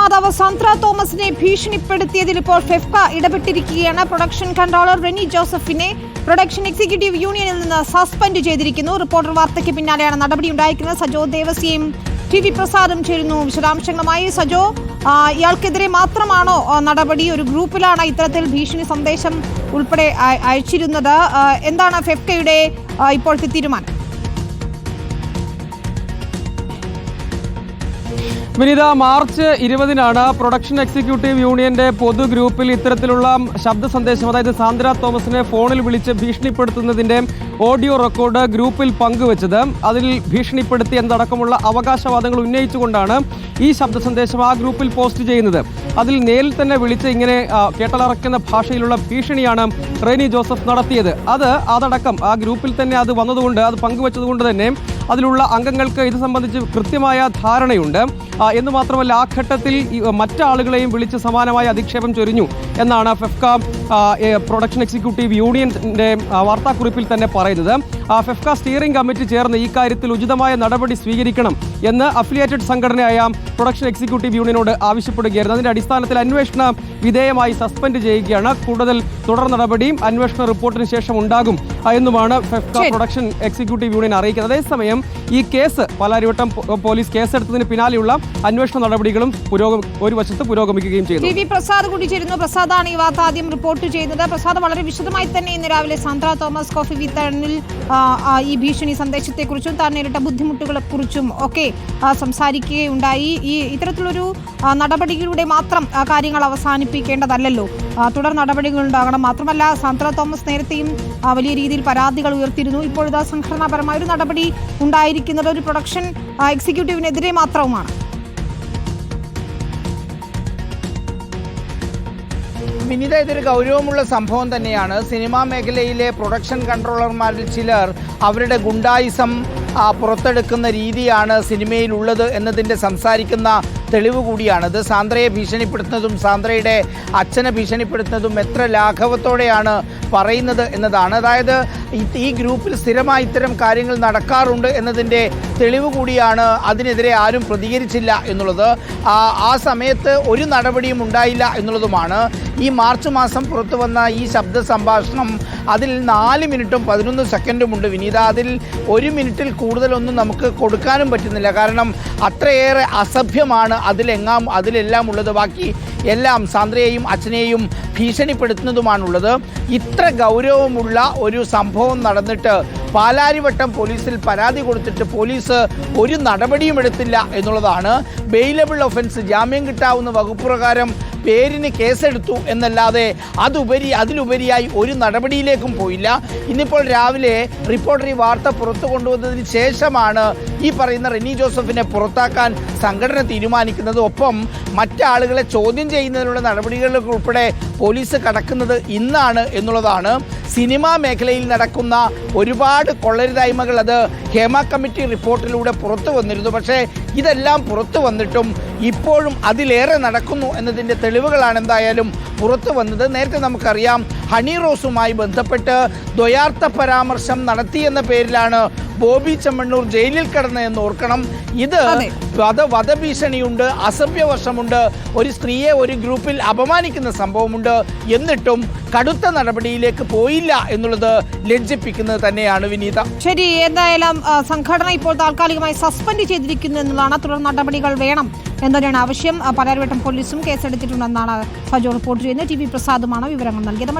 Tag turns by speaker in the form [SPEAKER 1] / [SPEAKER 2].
[SPEAKER 1] നിർമ്മാതാവ് സാന്ദ്ര തോമസിനെ ഭീഷണിപ്പെടുത്തിയതിൽ ഇപ്പോൾ ഫെഫ്ക ഇടപെട്ടിരിക്കുകയാണ്. പ്രൊഡക്ഷൻ കൺട്രോളർ റെനി ജോസഫിനെ പ്രൊഡക്ഷൻ എക്സിക്യൂട്ടീവ് യൂണിയനിൽ നിന്ന് സസ്പെൻഡ് ചെയ്തിരിക്കുന്നു. റിപ്പോർട്ടർ വാർത്തയ്ക്ക് പിന്നാലെയാണ് നടപടി ഉണ്ടായിരിക്കുന്നത്. സജോ ദേവസ്യയും ടി.വി. പ്രസാദും ചേരുന്നു വിശദാംശങ്ങളുമായി. സജോ, ഇയാൾക്കെതിരെ മാത്രമാണോ നടപടി? ഒരു ഗ്രൂപ്പിലാണ് ഇത്തരത്തിൽ ഭീഷണി സന്ദേശം ഉൾപ്പെടെ അയച്ചിരുന്നത്. എന്താണ് ഫെഫ്കയുടെ ഇപ്പോഴത്തെ തീരുമാനം?
[SPEAKER 2] വിനീത, മാർച്ച് 20-നാണ് പ്രൊഡക്ഷൻ എക്സിക്യൂട്ടീവ് യൂണിയന്റെ പൊതു ഗ്രൂപ്പിൽ ഇത്തരത്തിലുള്ള ശബ്ദ സന്ദേശം, അതായത് സാന്ദ്ര തോമസിനെ ഫോണിൽ വിളിച്ച് ഭീഷണിപ്പെടുത്തുന്നതിന്റെ ഓഡിയോ റെക്കോർഡ് ഗ്രൂപ്പിൽ പങ്കുവച്ചത്. അതിൽ ഭീഷണിപ്പെടുത്തി എന്നടക്കമുള്ള അവകാശവാദങ്ങൾ ഉന്നയിച്ചുകൊണ്ടാണ് ഈ ശബ്ദ സന്ദേശം ആ ഗ്രൂപ്പിൽ പോസ്റ്റ് ചെയ്യുന്നത്. അതിൽ നേരിൽ തന്നെ വിളിച്ച് ഇങ്ങനെ കേട്ടലറക്കുന്ന ഭാഷയിലുള്ള ഭീഷണിയാണ് റെനി ജോസഫ് നടത്തിയത്. അതടക്കം ആ ഗ്രൂപ്പിൽ തന്നെ അത് വന്നതുകൊണ്ട്, അത് പങ്കുവച്ചതുകൊണ്ട് തന്നെ അതിലുള്ള അംഗങ്ങൾക്ക് ഇത് സംബന്ധിച്ച് കൃത്യമായ ധാരണയുണ്ട്. എന്ന് മാത്രമല്ല, ആ ഘട്ടത്തിൽ മറ്റാളുകളെയും വിളിച്ച് സമാനമായ അധിക്ഷേപം ചൊരിഞ്ഞു എന്നാണ് ഫെഫ്ക പ്രൊഡക്ഷൻ എക്സിക്യൂട്ടീവ് യൂണിയന്റെ വാർത്താക്കുറിപ്പിൽ തന്നെ പറയുന്നത്. ഫെഫ്ക സ്റ്റിയറിംഗ് കമ്മിറ്റി ചേർന്ന് ഈ കാര്യത്തിൽ ഉചിതമായ നടപടി സ്വീകരിക്കണം എന്ന് അഫിലിയേറ്റഡ് സംഘടനയായ പ്രൊഡക്ഷൻ എക്സിക്യൂട്ടീവ് യൂണിയനോട് ആവശ്യപ്പെടുകയായിരുന്നു. അതിന്റെ അടിസ്ഥാനത്തിൽ അന്വേഷണ വിധേയമായി സസ്പെൻഡ് ചെയ്യുകയാണ്. കൂടുതൽ തുടർ നടപടിയും അന്വേഷണ റിപ്പോർട്ടിന് ശേഷം ഉണ്ടാകും എന്നുമാണ് ഫെഫ്ക പ്രൊഡക്ഷൻ എക്സിക്യൂട്ടീവ് യൂണിയൻ അറിയിക്കുന്നത്. അതേസമയം ഈ കേസ് പാലാരിവട്ടം പോലീസ് കേസെടുത്തതിന് പിന്നാലെയുള്ള അന്വേഷണ നടപടികളും ഒരു വശത്ത് പുരോഗമിക്കുകയും ചെയ്യുന്നു.
[SPEAKER 1] ടി.വി. പ്രസാദ് കൂടി ചേരുന്നു. പ്രസാദാണ് ഈ വാർത്ത ആദ്യം റിപ്പോർട്ട് ചെയ്യുന്നത്. പ്രസാദ്, വളരെ വിശദമായി തന്നെ ഇന്ന് രാവിലെ സാന്ദ്ര തോമസ് കോഫി വിതരണത്തിൽ ഈ ഭീഷണി സന്ദേശത്തെക്കുറിച്ചും താൻ നേരിട്ട ബുദ്ധിമുട്ടുകളെക്കുറിച്ചും ഒക്കെ സംസാരിക്കുകയുണ്ടായി. ഈ ഇത്തരത്തിലൊരു നടപടികളിലൂടെ മാത്രം കാര്യങ്ങൾ അവസാനിപ്പിക്കേണ്ടതല്ലല്ലോ, തുടർ നടപടികൾ ഉണ്ടാകണം. മാത്രമല്ല, സാന്ദ്ര തോമസ് നേരത്തെയും വലിയ രീതിയിൽ പരാതികൾ ഉയർത്തിയിരുന്നു. ഇപ്പോഴത്തെ സംഘടനാപരമായ ഒരു നടപടി ഉണ്ടായിരിക്കുന്നത് ഒരു പ്രൊഡക്ഷൻ എക്സിക്യൂട്ടീവിനെതിരെ മാത്രവുമാണ്.
[SPEAKER 3] വിനീത, ഇതൊരു ഗൗരവമുള്ള സംഭവം തന്നെയാണ്. സിനിമാ മേഖലയിലെ പ്രൊഡക്ഷൻ കൺട്രോളർമാരിൽ ചിലർ അവരുടെ ഗുണ്ടായിസം പുറത്തെടുക്കുന്ന രീതിയാണ് സിനിമയിലുള്ളത് എന്നതിൻ്റെ സംസാരിക്കുന്ന തെളിവ് കൂടിയാണിത്. സാന്ദ്രയെ ഭീഷണിപ്പെടുത്തുന്നതും സാന്ദ്രയുടെ അച്ഛനെ ഭീഷണിപ്പെടുത്തുന്നതും എത്ര ലാഘവത്തോടെയാണ് പറയുന്നത് എന്നതാണ്. അതായത് ഈ ഗ്രൂപ്പിൽ സ്ഥിരമായി ഇത്തരം കാര്യങ്ങൾ നടക്കാറുണ്ട് എന്നതിൻ്റെ തെളിവ് കൂടിയാണ് അതിനെതിരെ ആരും പ്രതികരിച്ചില്ല എന്നുള്ളത്. ആ സമയത്ത് ഒരു നടപടിയും ഉണ്ടായില്ല എന്നുള്ളതുമാണ്. ഈ മാർച്ച് മാസം പുറത്തു വന്ന ഈ ശബ്ദ സംഭാഷണം, അതിൽ 4 മിനിറ്റും 11 സെക്കൻഡും ഉണ്ട് വിനീത. അതിൽ 1 മിനിറ്റിൽ കൂടുതലൊന്നും നമുക്ക് കൊടുക്കാനും പറ്റുന്നില്ല. കാരണം അത്രയേറെ അസഭ്യമാണ് അതിലെല്ലാം ഉള്ളത്. ബാക്കി എല്ലാം സാന്ദ്രയെയും അച്ഛനെയും ഭീഷണിപ്പെടുത്തുന്നതുമാണുള്ളത്. ഇത്ര ഗൗരവമുള്ള ഒരു സംഭവം നടന്നിട്ട് പാലാരിവട്ടം പോലീസിൽ പരാതി കൊടുത്തിട്ട് പോലീസ് ഒരു നടപടിയും എടുത്തില്ല എന്നുള്ളതാണ്. ബെയിലബിൾ ഒഫൻസ്, ജാമ്യം കിട്ടാവുന്ന വകുപ്പ് പ്രകാരം പേരിന് കേസെടുത്തു എന്നല്ലാതെ അതിലുപരിയായി ഒരു നടപടിയിലേക്കും പോയില്ല. ഇന്നിപ്പോൾ രാവിലെ റിപ്പോർട്ടർ ഈ വാർത്ത പുറത്തു കൊണ്ടുവന്നതിന് ശേഷമാണ് ഈ പറയുന്ന റെനി ജോസഫിനെ പുറത്താക്കാൻ സംഘടന തീരുമാനിക്കുന്നത്. ഒപ്പം മറ്റാളുകളെ ചോദ്യം ചെയ്യുന്നതിനുള്ള നടപടികളിലേക്ക് ഉൾപ്പെടെ പോലീസ് കടക്കുന്നത് ഇന്നാണ് എന്നുള്ളതാണ്. സിനിമാ മേഖലയിൽ നടക്കുന്ന ഒരുപാട് കൊള്ളരുതായ്മകൾ അത് ഹേമ കമ്മിറ്റി റിപ്പോർട്ടിലൂടെ പുറത്തു വന്നിരുന്നു. പക്ഷേ ഇതെല്ലാം പുറത്തു വന്നിട്ടും ഇപ്പോഴും അതിലേറെ നടക്കുന്നു എന്നതിൻ്റെ തെളിവുകളാണ് എന്തായാലും പുറത്തു വന്നത്. നേരത്തെ നമുക്കറിയാം, ഹണി റോസുമായി ബന്ധപ്പെട്ട് ദ്വയാർത്ഥ പരാമർശം നടത്തിയെന്ന പേരിലാണ് ബോബി ചെമ്മണ്ണൂർ ജയിലിൽ കിടന്നതെന്ന് ഓർക്കണം. ഇത് വധഭീഷണിയുണ്ട്, അസഭ്യവർഷമുണ്ട്, ഒരു സ്ത്രീയെ ഒരു ഗ്രൂപ്പിൽ അപമാനിക്കുന്ന സംഭവമുണ്ട്. എന്നിട്ടും കടുത്ത നടപടിയിലേക്ക് പോയില്ല എന്നുള്ളത് ലജ്ജിപ്പിക്കുന്നത് തന്നെയാണ് വിനീത.
[SPEAKER 1] ശരി, എന്തായാലും സംഘടന ഇപ്പോൾ താൽക്കാലികമായി സസ്പെൻഡ് ചെയ്തിരിക്കുന്നു എന്നുള്ളതാണ്. തുടർ നടപടികൾ വേണം എന്ന് തന്നെയാണ് ആവശ്യം. പാലാരിവട്ടം പോലീസും കേസെടുത്തിട്ടുണ്ടെന്നാണ് സജോ റിപ്പോർട്ട് ചെയ്യുന്നത്. ടി.വി. പ്രസാദുമാണ് വിവരങ്ങൾ നൽകിയത്.